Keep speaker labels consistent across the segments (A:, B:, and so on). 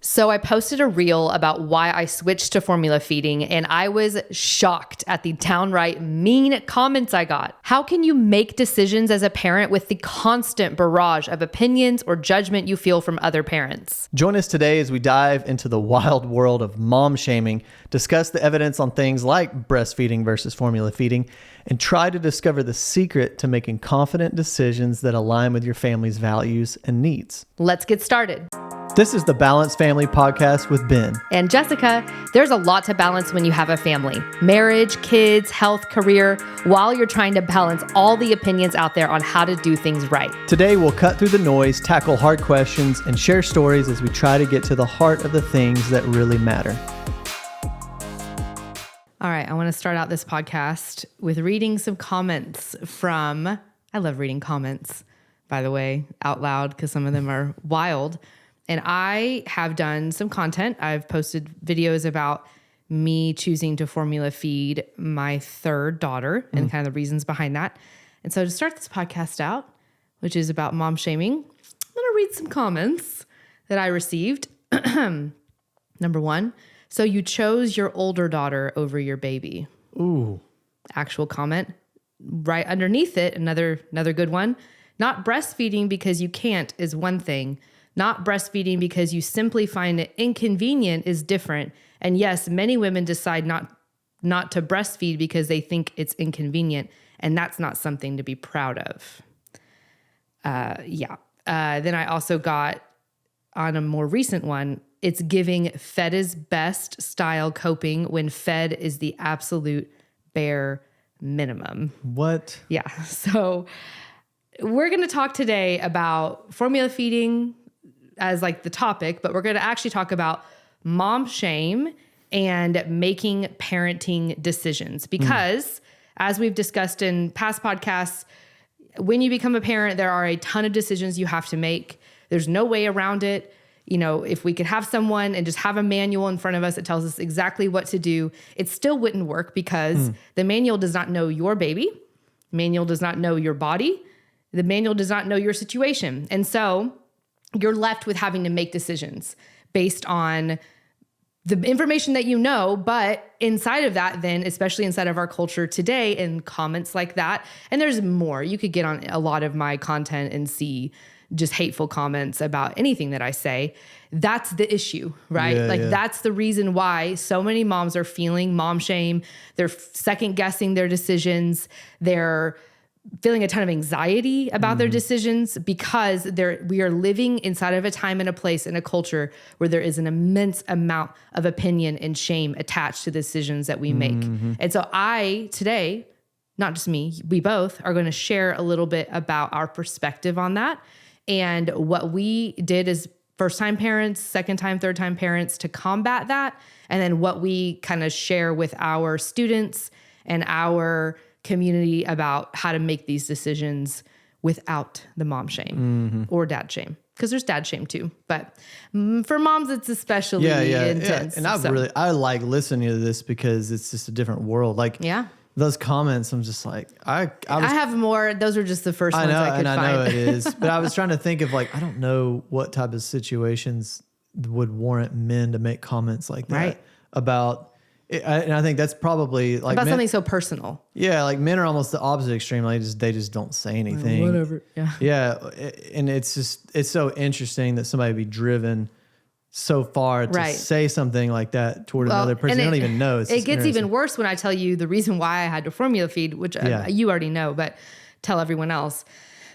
A: So I posted a reel about why I switched to formula feeding, and I was shocked at the downright mean comments I got. How can you make decisions as a parent with the constant barrage of opinions or judgment you feel from other parents?
B: Join us today as we dive into the wild world of mom shaming, discuss the evidence on things like breastfeeding versus formula feeding, and try to discover the secret to making confident decisions that align with your family's values and needs.
A: Let's get started.
B: This is the Balanced Family Podcast with Ben
A: and Jessica. There's a lot to balance when you have a family: marriage, kids, health, career, while you're trying to balance all the opinions out there on how to do things right.
B: Today, we'll cut through the noise, tackle hard questions, and share stories as we try to get to the heart of the things that really matter.
A: All right, I want to start out this podcast with reading some comments from, I love reading comments, by the way, out loud, because some of them are wild. And I have done some content. I've posted videos about me choosing to formula feed my third daughter and kind of the reasons behind that. And so to start this podcast out, which is about mom shaming, I'm going to read some comments that I received. Number one, so you chose your older daughter over your baby.
B: Ooh.
A: Actual comment. Right underneath it, another good one. Not breastfeeding because you can't is one thing. Not breastfeeding because you simply find it inconvenient is different. And yes, many women decide not to breastfeed because they think it's inconvenient, and that's not something to be proud of. Then I also got, on a more recent one, it's giving fed is best style coping when fed is the absolute bare minimum.
B: What?
A: Yeah. So we're going to talk today about formula feeding as like the topic, but we're going to actually talk about mom shame and making parenting decisions because as we've discussed in past podcasts, when you become a parent, there are a ton of decisions you have to make. There's no way around it. You know, if we could have someone and just have a manual in front of us that tells us exactly what to do, it still wouldn't work because the manual does not know your baby. The manual does not know your body. The manual does not know your situation. And so you're left with having to make decisions based on the information that you know, but inside of that then, especially inside of our culture today and comments like that, and there's more. You could get on a lot of my content and see just hateful comments about anything that I say. That's the issue, right? That's the reason why so many moms are feeling mom shame. They're second guessing their decisions. They're feeling a ton of anxiety about their decisions because we are living inside of a time and a place and a culture where there is an immense amount of opinion and shame attached to the decisions that we make. And so I today, not just me, we both are going to share a little bit about our perspective on that and what we did as first-time parents, second-time, third-time parents to combat that, and then what we kind of share with our students and our community about how to make these decisions without the mom shame or dad shame, because there's dad shame too. But for moms, it's especially intense.
B: And I like listening to this because it's just a different world. Like those comments, I'm just like, I have
A: more. Those are just the first ones I could find.
B: I know it is, but I was trying to think of like, I don't know what type of situations would warrant men to make comments like that about. And I think that's probably like
A: about something so personal.
B: Yeah, like men are almost the opposite extreme. Like they just don't say anything.
A: Whatever.
B: Yeah, and it's so interesting that somebody would be driven so far to say something like that toward another person. They don't even know.
A: It gets even worse when I tell you the reason why I had to formula feed, which you already know, but tell everyone else.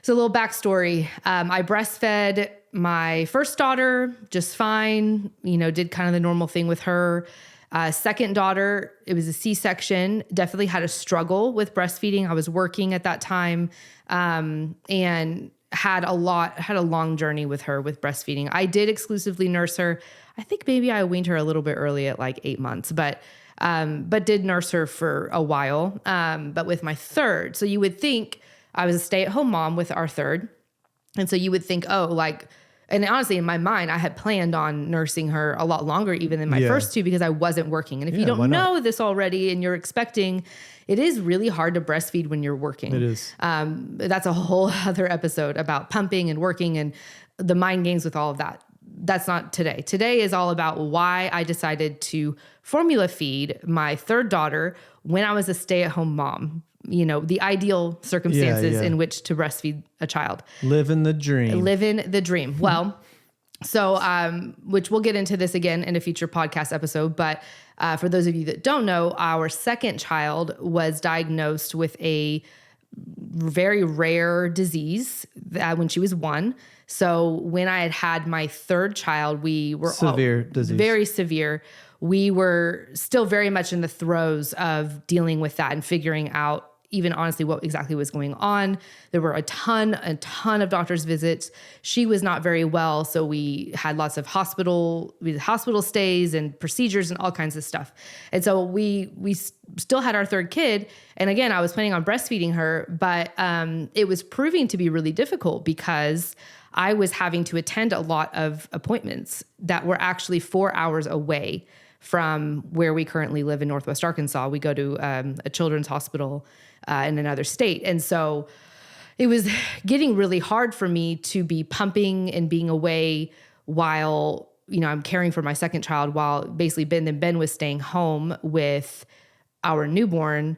A: So a little backstory. I breastfed my first daughter just fine. You know, did kind of the normal thing with her. Second daughter, it was a C-section, definitely had a struggle with breastfeeding. I was working at that time and had a long journey with her with breastfeeding. I did exclusively nurse her. I think maybe I weaned her a little bit early at like 8 months, but did nurse her for a while. But with my third, so you would think I was a stay-at-home mom with our third. And so you would think, and honestly, in my mind, I had planned on nursing her a lot longer even than my first two because I wasn't working. And if you don't know this already and you're expecting, it is really hard to breastfeed when you're working.
B: It is.
A: That's a whole other episode about pumping and working and the mind games with all of that. that's not today. Today is all about why I decided to formula feed my third daughter when I was a stay-at-home mom. You know, the ideal circumstances in which to breastfeed a child.
B: Living the dream.
A: Living the dream. Well, so, which we'll get into this again in a future podcast episode. But for those of you that don't know, our second child was diagnosed with a very rare disease when she was 1. So when I had my third child, we were
B: severe disease,
A: very severe. We were still very much in the throes of dealing with that and figuring out even honestly what exactly was going on. There were a ton of doctor's visits. She was not very well. So we had lots of hospital stays and procedures and all kinds of stuff. And so we still had our third kid. And again, I was planning on breastfeeding her, but it was proving to be really difficult because I was having to attend a lot of appointments that were actually 4 hours away from where we currently live in Northwest Arkansas. We go to a children's hospital in another state. And so it was getting really hard for me to be pumping and being away while, you know, I'm caring for my second child while basically Ben was staying home with our newborn.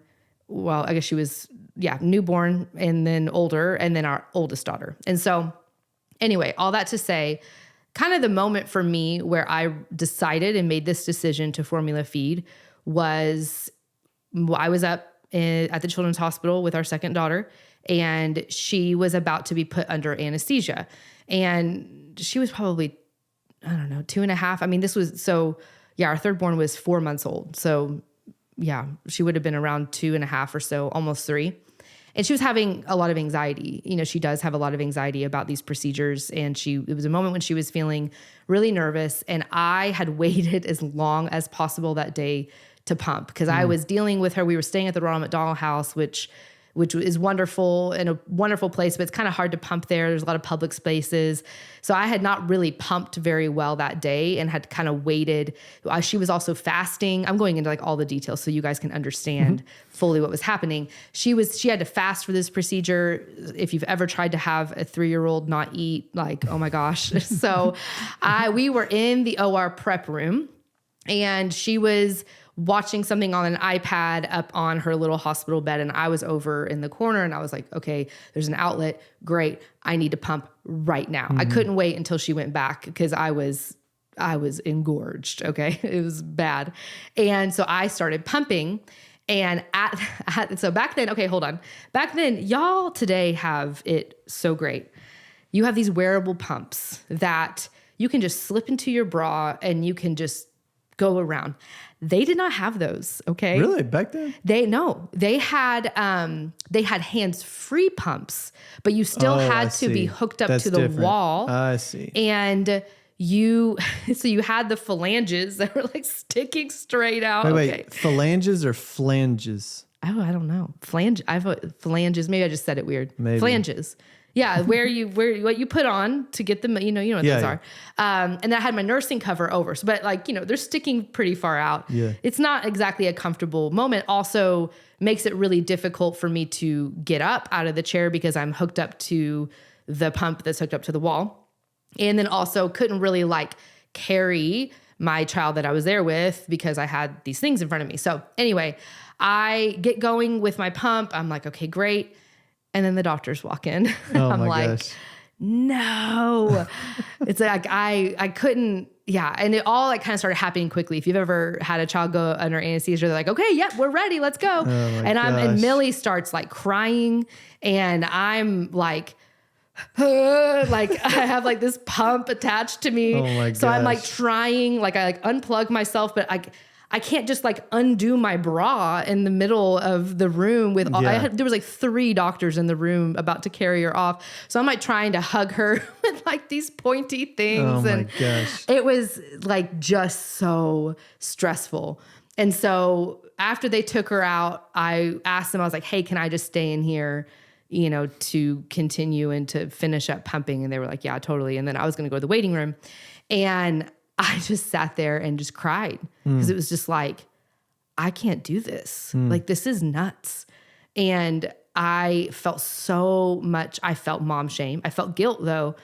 A: Well, I guess she was, newborn and then older, and then our oldest daughter. And so anyway, all that to say, kind of the moment for me where I decided and made this decision to formula feed was I was up at the children's hospital with our second daughter, and she was about to be put under anesthesia. And she was probably, 2.5. I mean, our third born was 4 months old. So she would have been around 2.5 or so, almost 3. And she was having a lot of anxiety. You know, she does have a lot of anxiety about these procedures. And it was a moment when she was feeling really nervous. And I had waited as long as possible that day to pump because I was dealing with her. We were staying at the Ronald McDonald House, which is wonderful and a wonderful place, but it's kind of hard to pump there. There's a lot of public spaces. So I had not really pumped very well that day and had kind of waited. She was also fasting. I'm going into like all the details so you guys can understand fully what was happening. She had to fast for this procedure. If you've ever tried to have a 3-year-old not eat, like, oh my gosh. So we were in the OR prep room, and she was watching something on an iPad up on her little hospital bed. And I was over in the corner, and I was like, okay, there's an outlet. Great. I need to pump right now. I couldn't wait until she went back because I was engorged. Okay. It was bad. And so I started pumping, and so back then, okay, hold on. Back then, y'all today have it so great. You have these wearable pumps that you can just slip into your bra and you can just go around. They did not have those. Okay.
B: Really? Back then?
A: They had hands-free pumps, but you still had to be hooked up to the wall.
B: I see.
A: And so you had the phalanges that were like sticking straight out.
B: Wait, phalanges or flanges?
A: Oh, I don't know. I have phalanges. Maybe I just said it weird.
B: Maybe.
A: Flanges. Yeah, what you put on to get them, you know what those are. And I had my nursing cover over. So, but like, they're sticking pretty far out.
B: Yeah.
A: It's not exactly a comfortable moment. Also makes it really difficult for me to get up out of the chair because I'm hooked up to the pump that's hooked up to the wall. And then also couldn't really like carry my child that I was there with because I had these things in front of me. So anyway, I get going with my pump. I'm like, okay, great. And then the doctors walk in.
B: Oh
A: I'm
B: my
A: like,
B: gosh.
A: No. It's like I couldn't. Yeah. And it all like kind of started happening quickly. If you've ever had a child go under anesthesia, they're like, okay, yep, we're ready. Let's go. And Millie starts like crying, and I'm like, like I have like this pump attached to me.
B: Oh my gosh.
A: So I'm like trying, like I like unplug myself, but I can't just like undo my bra in the middle of the room with there was like 3 doctors in the room about to carry her off. So I'm like trying to hug her with like these pointy things.
B: Oh my gosh.
A: It was like just so stressful. And so after they took her out, I asked them, I was like, hey, can I just stay in here, to continue and to finish up pumping? And they were like, yeah, totally. And then I was going to go to the waiting room, and I just sat there and just cried because it was just like, I can't do this. Like, this is nuts. And I felt so much, I felt mom shame. I felt guilt though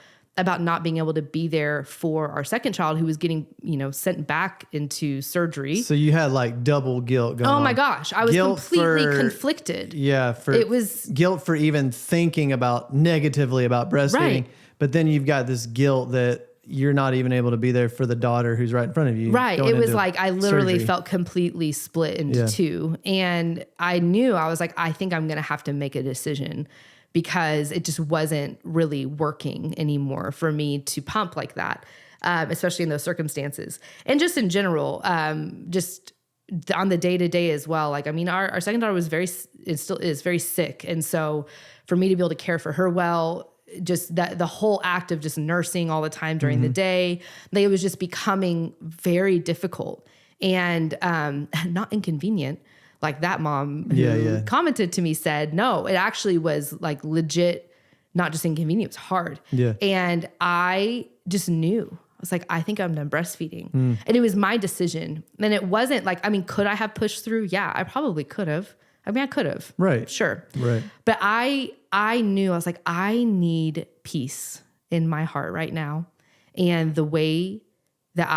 A: about not being able to be there for our second child who was getting, sent back into surgery.
B: So you had like double guilt going on.
A: Oh my gosh. I was completely conflicted.
B: Yeah.
A: It was
B: guilt for even thinking negatively about breastfeeding.
A: Right.
B: But then you've got this guilt that you're not even able to be there for the daughter who's right in front of you.
A: Right. It was like, I literally
B: surgery.
A: felt completely split into two. And I knew, I was like, I think I'm going to have to make a decision, because it just wasn't really working anymore for me to pump like that, especially in those circumstances. And just in general, just on the day-to-day as well. Like, I mean, our second daughter was still is very sick. And so for me to be able to care for her well, just that the whole act of just nursing all the time during the day, it was just becoming very difficult and not inconvenient. Like that mom who commented to me said, no, it actually was like legit, not just inconvenient, it was hard.
B: Yeah.
A: And I just knew. I was like, I think I'm done breastfeeding. And it was my decision. And it wasn't like, I mean, could I have pushed through? Yeah, I probably could have. I mean, I could have.
B: Right.
A: Sure.
B: Right.
A: But I knew, I was like, I need peace in my heart right now. And the way that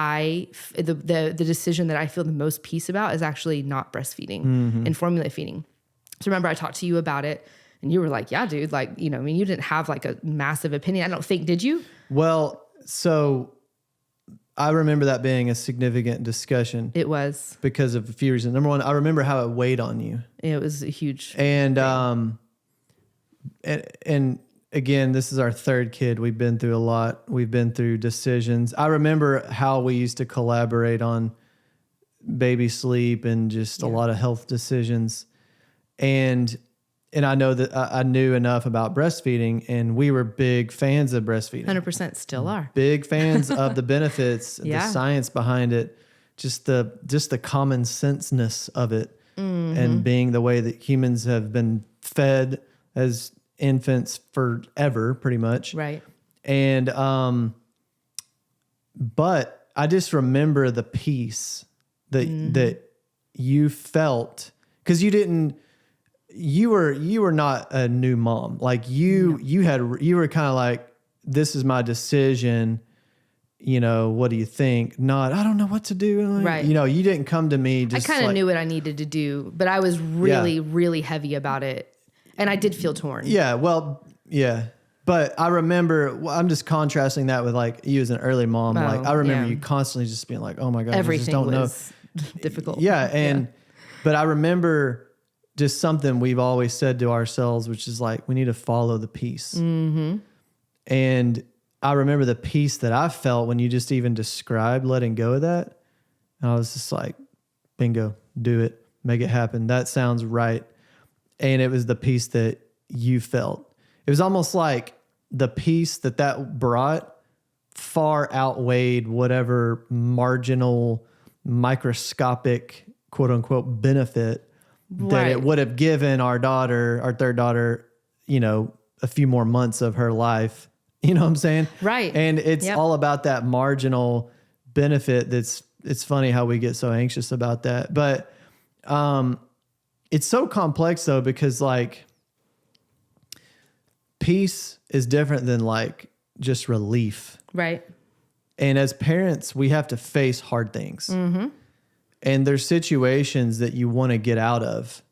A: the decision that I feel the most peace about is actually not breastfeeding and formula feeding. So remember, I talked to you about it and you were like, yeah, dude, like, I mean, you didn't have like a massive opinion. I don't think, did you?
B: Well, so I remember that being a significant discussion.
A: It was.
B: Because of a few reasons. Number one, I remember how it weighed on you.
A: It was a huge
B: And
A: thing.
B: And again, this is our third kid. We've been through a lot. We've been through decisions. I remember how we used to collaborate on baby sleep and just a lot of health decisions. And I know that I knew enough about breastfeeding, and we were big fans of breastfeeding.
A: 100% still are.
B: Big fans of the benefits, the science behind it, just the common senseness of it, and being the way that humans have been fed as infants forever, pretty much.
A: Right.
B: And but I just remember the peace that you felt, because you were not a new mom. Like you were kind of like, this is my decision. What do you think? Not, I don't know what to do.
A: Right.
B: You didn't come to me. Just
A: I kind of knew what I needed to do, but I was really, really heavy about it. And I did feel torn.
B: Yeah. Well, yeah. But I remember, I'm just contrasting that with like you as an early mom. Like I remember you constantly just being like, oh my God,
A: everything
B: I just don't
A: was difficult.
B: Yeah. But I remember just something we've always said to ourselves, which is like, we need to follow the peace. And I remember the peace that I felt when you just even described letting go of that. And I was just like, bingo, do it, make it happen. That sounds right. And it was the peace that you felt. It was almost like the peace that brought far outweighed whatever marginal, microscopic, quote unquote, benefit that it would have given our third daughter, a few more months of her life. You know what I'm saying?
A: Right.
B: And it's all about that marginal benefit. It's funny how we get so anxious about that. But it's so complex though, because like peace is different than like just relief.
A: Right.
B: And as parents, we have to face hard things. And there's situations that you want to get out of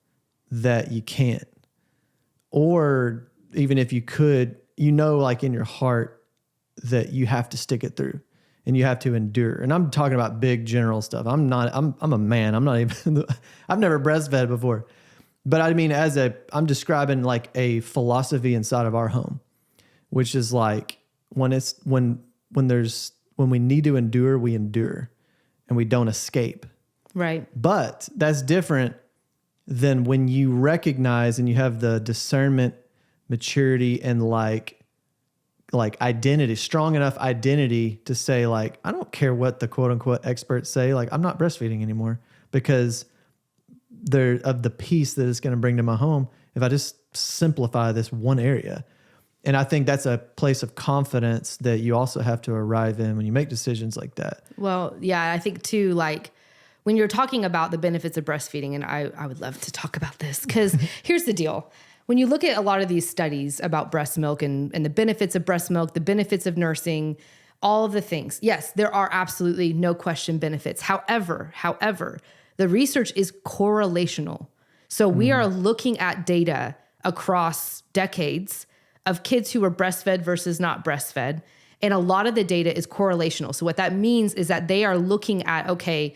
B: that you can't. Or even if you could, like in your heart that you have to stick it through and you have to endure. And I'm talking about big general stuff. I'm a man. I'm not even, I've never breastfed before. But I mean, I'm describing like a philosophy inside of our home, which is like when we need to endure, we endure and we don't escape.
A: Right.
B: But that's different than when you recognize and you have the discernment, maturity, and like identity, strong enough identity to say like, I don't care what the quote unquote experts say. Like, I'm not breastfeeding anymore because of the peace that it's going to bring to my home if I just simplify this one area. And I think that's a place of confidence that you also have to arrive in when you make decisions like that.
A: Well, yeah, I think too, like when you're talking about the benefits of breastfeeding, and I would love to talk about this because here's the deal. when you look at a lot of these studies about breast milk and the benefits of breast milk, the benefits of nursing, all of the things, yes, there are absolutely no question benefits. However, the research is correlational. So we are looking at data across decades of kids who were breastfed versus not breastfed. And a lot of the data is correlational. So what that means is that they are looking at, okay,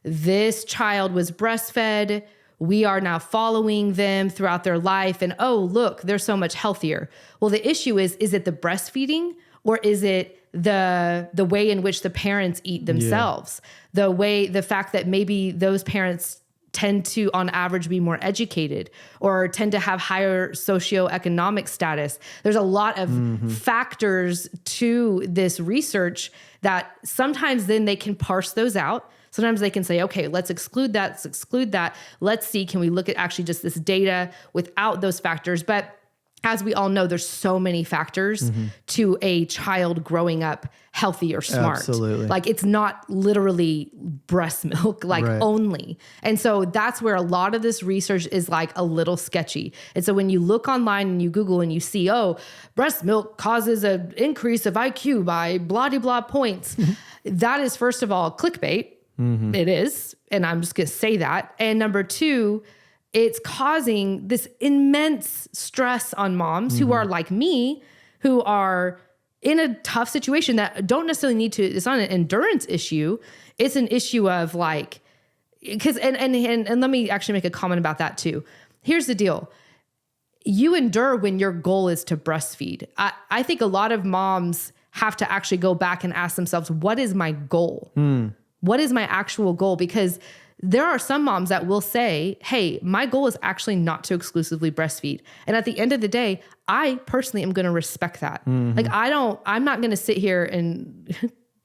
A: this child was breastfed. We are now following them throughout their life. And oh, look, they're so much healthier. Well, the issue is it the breastfeeding or is it the way in which the parents eat themselves? The fact that maybe those parents tend to, on average, be more educated or tend to have higher socioeconomic status. There's a lot of factors to this research that sometimes then they can parse those out. Sometimes they can say, okay, let's exclude that. Let's see, can we look at actually just this data without those factors? But as we all know, there's so many factors to a child growing up healthy or smart.
B: Absolutely.
A: Like it's not literally breast milk, only. And so that's where a lot of this research is like a little sketchy. And so when you look online and you Google and you see, oh, breast milk causes an increase of IQ by blah, de blah points. That is, first of all, clickbait. It is. And I'm just going to say that. And number two, it's causing this immense stress on moms who are like me, who are in a tough situation that don't necessarily need to, it's not an endurance issue. It's an issue of like, because, and let me actually make a comment about that too. Here's the deal. You endure when your goal is to breastfeed. I think a lot of moms have to actually go back and ask themselves, what is my goal? What is my actual goal? Because there are some moms that will say, hey, my goal is actually not to exclusively breastfeed. And at the end of the day, I personally am going to respect that. Like I'm not going to sit here and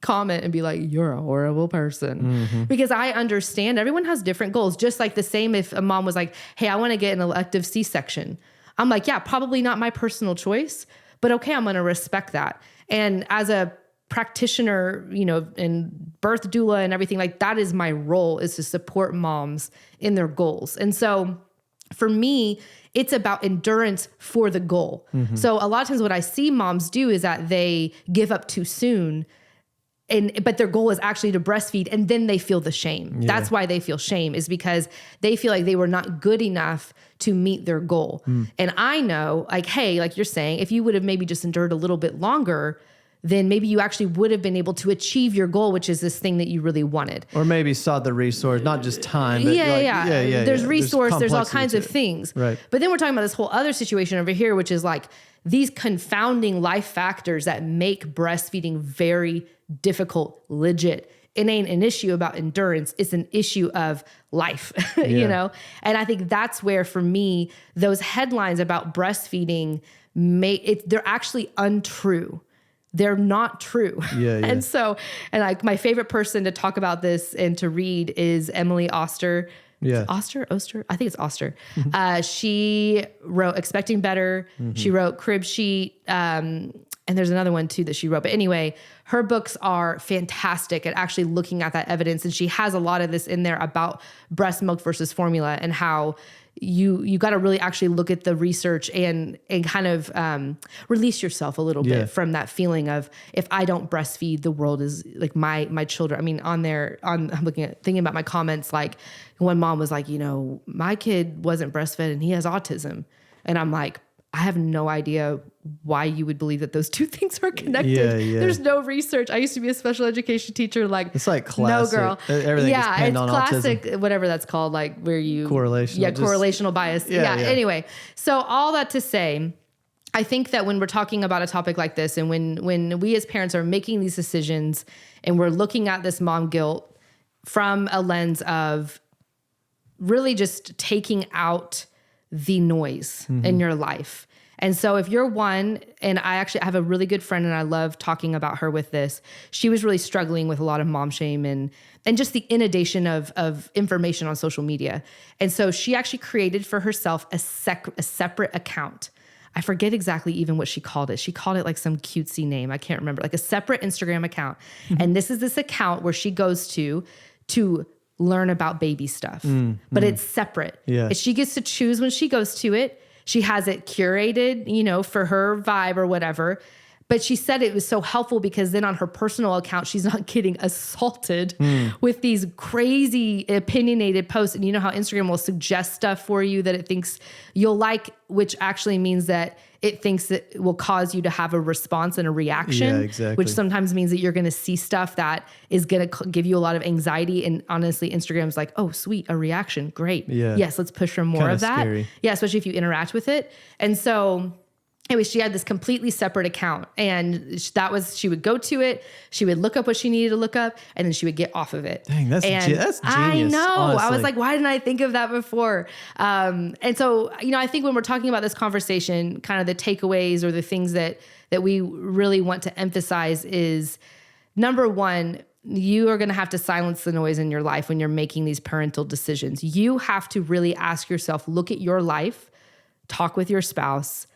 A: comment and be like, you're a horrible person, because I understand everyone has different goals. Just like the same if a mom was like, hey, I want to get an elective C-section. I'm like, yeah, probably not my personal choice, but okay, I'm going to respect that. And as a practitioner, and birth doula and everything, like that is my role, is to support moms in their goals. And so for me, it's about endurance for the goal. So a lot of times what I see moms do is that they give up too soon, but their goal is actually to breastfeed, and then they feel the shame. That's why they feel shame, is because they feel like they were not good enough to meet their goal. And I know, like, hey, like you're saying, if you would have maybe just endured a little bit longer, then maybe you actually would have been able to achieve your goal, which is this thing that you really wanted.
B: Or maybe saw the resource, not just time. But
A: There's resource, there's all kinds of things.
B: Right.
A: But then we're talking about this whole other situation over here, which is like these confounding life factors that make breastfeeding very difficult, legit. It ain't an issue about endurance. It's an issue of life, And I think that's where, for me, those headlines about breastfeeding, they're actually untrue. They're not true. And so, and like my favorite person to talk about this and to read is Emily Oster. Oster? I think it's Oster. She wrote Expecting Better. She wrote Crib Sheet. And there's another one too that she wrote. But anyway, her books are fantastic at actually looking at that evidence. And she has a lot of this in there about breast milk versus formula and how you got to really actually look at the research and kind of release yourself a little bit from that feeling of, if I don't breastfeed, the world is like my children. I mean, I'm thinking about my comments, like one mom was like, my kid wasn't breastfed and he has autism. And I'm like, I have no idea why you would believe that those two things are connected. There's no research. I used to be a special education teacher. Like,
B: it's like classic.
A: No, girl.
B: Everything is pinned on
A: classic,
B: autism.
A: whatever that's called, like where you
B: correlational.
A: Correlational bias. Anyway, so all that to say, I think that when we're talking about a topic like this, and when we as parents are making these decisions and we're looking at this mom guilt from a lens of really just taking out the noise in your life. And so if you're one, and I have a really good friend and I love talking about her with this, she was really struggling with a lot of mom shame and just the inundation of information on social media. And so she actually created for herself a separate account. I forget exactly even what she called it. She called it like some cutesy name. I can't remember, like a separate Instagram account. And this is this account where she goes to learn about baby stuff, but it's separate. She gets to choose when she goes to it. She has it curated, you know, for her vibe or whatever. But she said it was so helpful because then on her personal account, she's not getting assaulted with these crazy opinionated posts. And you know how Instagram will suggest stuff for you that it thinks you'll like, which actually means that it thinks that it will cause you to have a response and a reaction,
B: Yeah, exactly.
A: which sometimes means that you're going to see stuff that is going to give you a lot of anxiety. And honestly, Instagram's like, oh, sweet, a reaction. Great.
B: Yeah.
A: Yes, let's push for more
B: Kinda
A: of that.
B: scary.
A: Yeah, especially if you interact with it. And so anyway, she had this completely separate account, and she would go to it. She would look up what she needed to look up, and then she would get off of it.
B: Dang, that's genius.
A: I know.
B: Honestly.
A: I was like, why didn't I think of that before? And so, you know, I think when we're talking about this conversation, kind of the takeaways or the things that we really want to emphasize is, number one, you are going to have to silence the noise in your life when you're making these parental decisions. You have to really ask yourself, look at your life, talk with your spouse,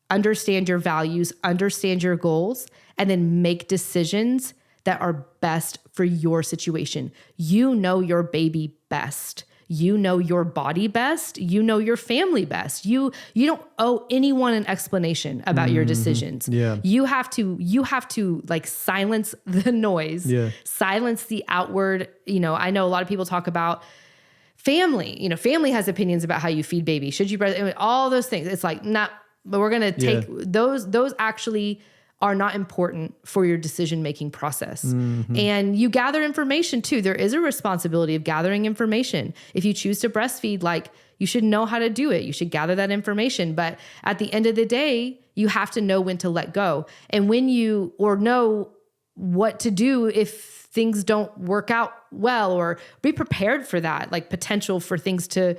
A: understand your values, understand your goals, and then make decisions that are best for your situation. You know your baby best. You know your body best. You know your family best. You don't owe anyone an explanation about your decisions.
B: Yeah.
A: You have to like silence the noise, silence the outward, you know, I know a lot of people talk about family. You know, family has opinions about how you feed baby. Should you, all those things. It's like, not, but we're going to take those actually are not important for your decision-making process. And you gather information too. There is a responsibility of gathering information. If you choose to breastfeed, like, you should know how to do it. You should gather that information. But at the end of the day, you have to know when to let go. And know what to do if things don't work out well, or be prepared for that, like potential for things to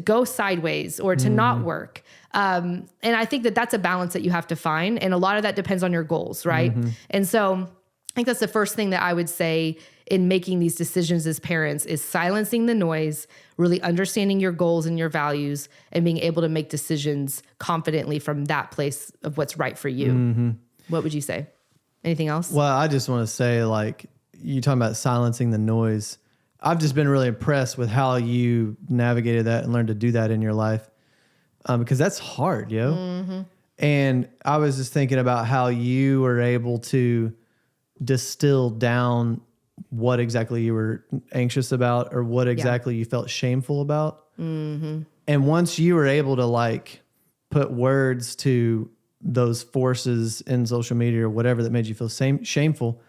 A: go sideways or to not work. And I think that that's a balance that you have to find. And a lot of that depends on your goals, right? And so I think that's the first thing that I would say in making these decisions as parents is silencing the noise, really understanding your goals and your values, and being able to make decisions confidently from that place of what's right for you. What would you say? Anything else?
B: Well, I just want to say, like, you talking about silencing the noise. I've just been really impressed with how you navigated that and learned to do that in your life. Because that's hard, yo. And I was just thinking about how you were able to distill down what exactly you were anxious about, or what exactly you felt shameful about. And once you were able to, like, put words to those forces in social media or whatever that made you feel shameful,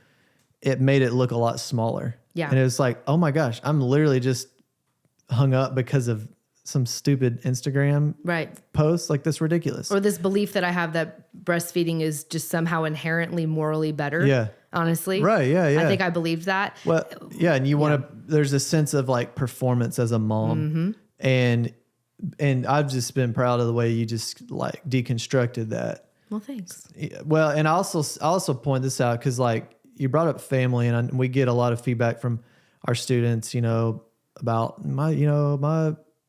B: it made it look a lot smaller.
A: Yeah.
B: And it was like, oh my gosh, I'm literally just hung up because of some stupid Instagram post. Like, that's ridiculous.
A: Or this belief that I have that breastfeeding is just somehow inherently morally better.
B: Yeah.
A: Honestly.
B: Right. Yeah. Yeah.
A: I think I believed that.
B: Well, yeah. And you want to, there's a sense of like performance as a mom. And I've just been proud of the way you just like deconstructed that.
A: Well, thanks.
B: Well, and I also point this out because, like, you brought up family, and we get a lot of feedback from our students, you know, about my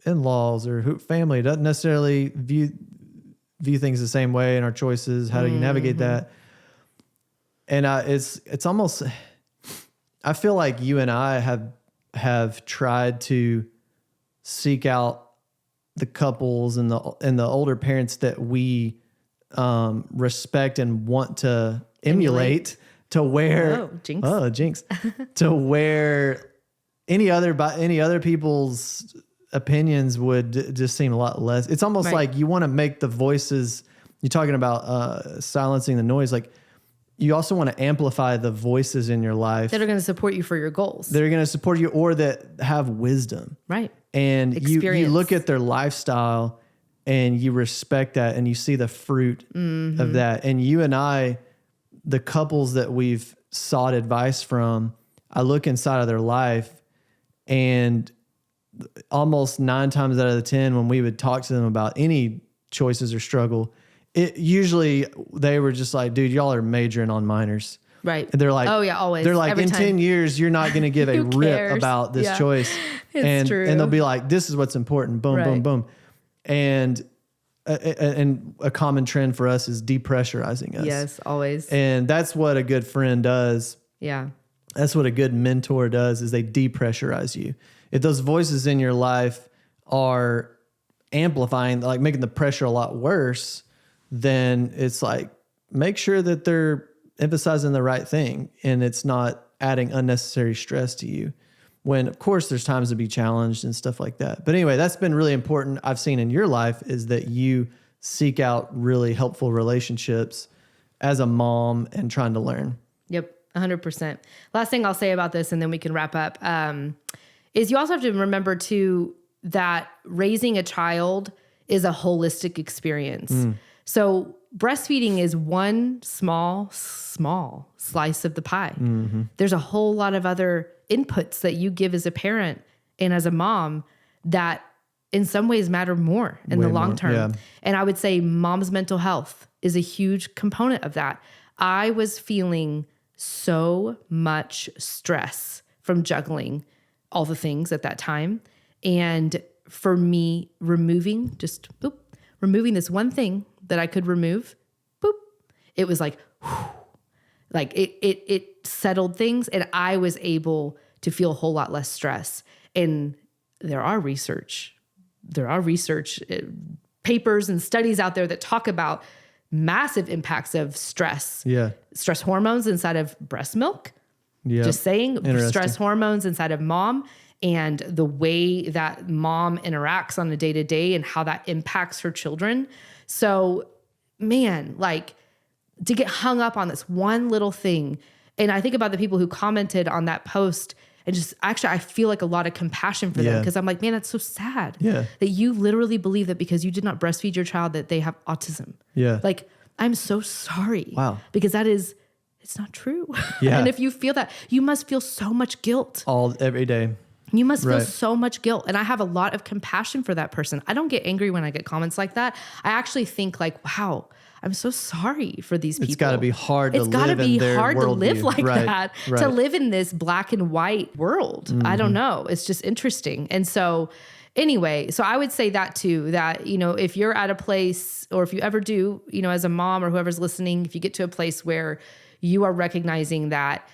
B: in-laws or family doesn't necessarily view things the same way in our choices. How do you navigate that? And it's almost, I feel like you and I have tried to seek out the couples and the older parents that we respect and want to emulate to where jinx to where any other people's opinions would just seem a lot less. It's almost like you want to make the voices, you're talking about silencing the noise, like you also want to amplify the voices in your life
A: that are going to support you for your goals.
B: That are going to support you, or that have wisdom.
A: Right.
B: And you look at their lifestyle and you respect that, and you see the fruit of that. And you and I, the couples that we've sought advice from, I look inside of their life, and almost 9 times out of the 10, when we would talk to them about any choices or struggle, it usually they were just like, dude, y'all are majoring on minors.
A: Right.
B: And they're like,
A: oh yeah, always.
B: They're like,
A: every
B: in
A: time.
B: 10 years, you're not going to give a rip about this choice.
A: It's true.
B: And they'll be like, this is what's important. Boom, boom, boom. And a common trend for us is depressurizing us.
A: Yes, always.
B: And that's what a good friend does.
A: Yeah.
B: That's what a good mentor does, is they depressurize you. If those voices in your life are amplifying, like making the pressure a lot worse, then it's like, make sure that they're emphasizing the right thing and it's not adding unnecessary stress to you, when of course there's times to be challenged and stuff like that. But anyway, that's been really important. I've seen in your life is that you seek out really helpful relationships as a mom and trying to learn.
A: Yep. 100%. Last thing I'll say about this, and then we can wrap up, is you also have to remember too, that raising a child is a holistic experience. So breastfeeding is one small slice of the pie. There's a whole lot of other inputs that you give as a parent and as a mom that in some ways matter more in the long term. Yeah. And I would say mom's mental health is a huge component of that. I was feeling so much stress from juggling all the things at that time. And for me, removing this one thing that I could remove, it was like, whew, like it settled things, and I was able to feel a whole lot less stress. And there are research papers and studies out there that talk about massive impacts of stress.
B: Yeah.
A: Stress hormones inside of breast milk. Yeah. Just saying, stress hormones inside of mom, and the way that mom interacts on a day-to-day and how that impacts her children. So, man, like, to get hung up on this one little thing. And I think about the people who commented on that post, and just actually, I feel like a lot of compassion for them, because I'm like, man, that's so sad that you literally believe that because you did not breastfeed your child that they have autism. Yeah. Like, I'm so sorry. Wow. Because it's not true. Yeah. And if you feel that, you must feel so much guilt.
B: Every day.
A: You must feel so much guilt. And I have a lot of compassion for that person. I don't get angry when I get comments like that. I actually think like, wow, I'm so sorry for these people.
B: It's got to be hard to live in their worldview. It's got to be hard to live like that, to live in this black and white world. I don't know. It's just interesting. And so anyway, so I would say that too, that, you know, if you're at a place, or if you ever do, you know, as a mom or whoever's listening, if you get to a place where you are recognizing that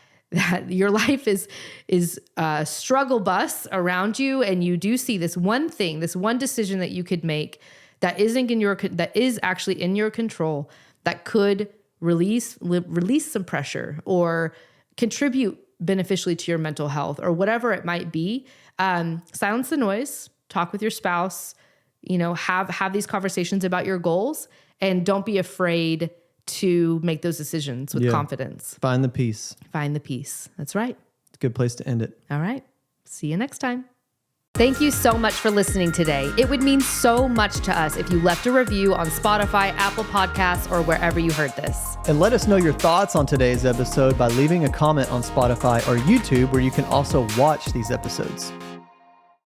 B: your life is a struggle bus around you, and you do see this one thing, this one decision that you could make that is actually in your control, that could release some pressure or contribute beneficially to your mental health or whatever it might be, silence the noise, talk with your spouse, you know, have these conversations about your goals, and don't be afraid to make those decisions with confidence. Find the peace.
A: Find the peace. That's right.
B: It's a good place to end it.
A: All right. See you next time. Thank you so much for listening today. It would mean so much to us if you left a review on Spotify, Apple Podcasts, or wherever you heard this.
B: And let us know your thoughts on today's episode by leaving a comment on Spotify or YouTube, where you can also watch these episodes.